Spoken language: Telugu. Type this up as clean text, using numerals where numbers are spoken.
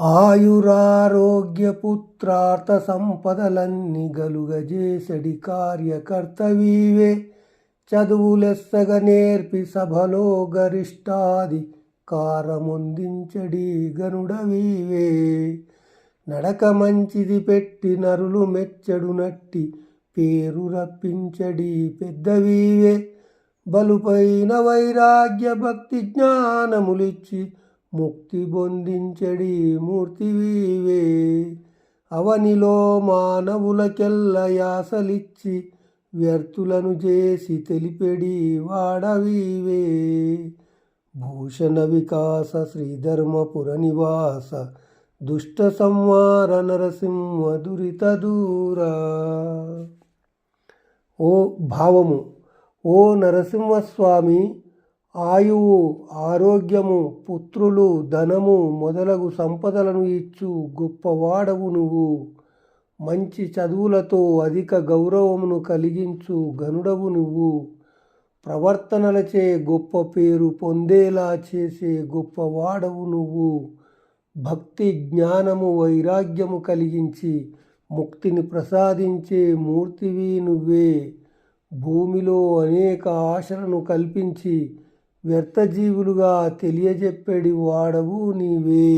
ఆయురారోగ్య పుత్రార్థ సంపదలన్నీ గలుగజేసడి కార్యకర్తవీవే. చదువులెస్సగ నేర్పి సభలో గరిష్టాది కారమొందించడి గనుడవీవే. నడక మంచిది పెట్టి నరులు మెచ్చడు నట్టి పేరు రప్పించడి పెద్దవీవే. బలుపైన వైరాగ్య భక్తి జ్ఞానములిచ్చి ముక్తి పొందించడి మూర్తివీవే. అవనిలో మానవులకెల్ల యాసలిచ్చి వ్యర్థులను చేసి తెలిపెడి వాడవీవే. భూషణ వికాస శ్రీధర్మపుర నివాస దుష్ట సంహార నరసింహ దురిత దూరా. ఓ భావము: ఓ నరసింహస్వామి, ఆయువు, ఆరోగ్యము, పుత్రులు, ధనము మొదలగు సంపదలను ఇచ్చు గొప్పవాడవు నువ్వు. మంచి చదువులతో అధిక గౌరవమును కలిగించు గనుడవు నువ్వు. ప్రవర్తనలచే గొప్ప పేరు పొందేలా చేసే గొప్పవాడవు నువ్వు. భక్తి, జ్ఞానము, వైరాగ్యము కలిగించి ముక్తిని ప్రసాదించే మూర్తివి నువ్వే. భూమిలో అనేక ఆశలను కల్పించి వ్యర్థజీవులుగా తెలియజెప్పెడి వాడవు నీవే.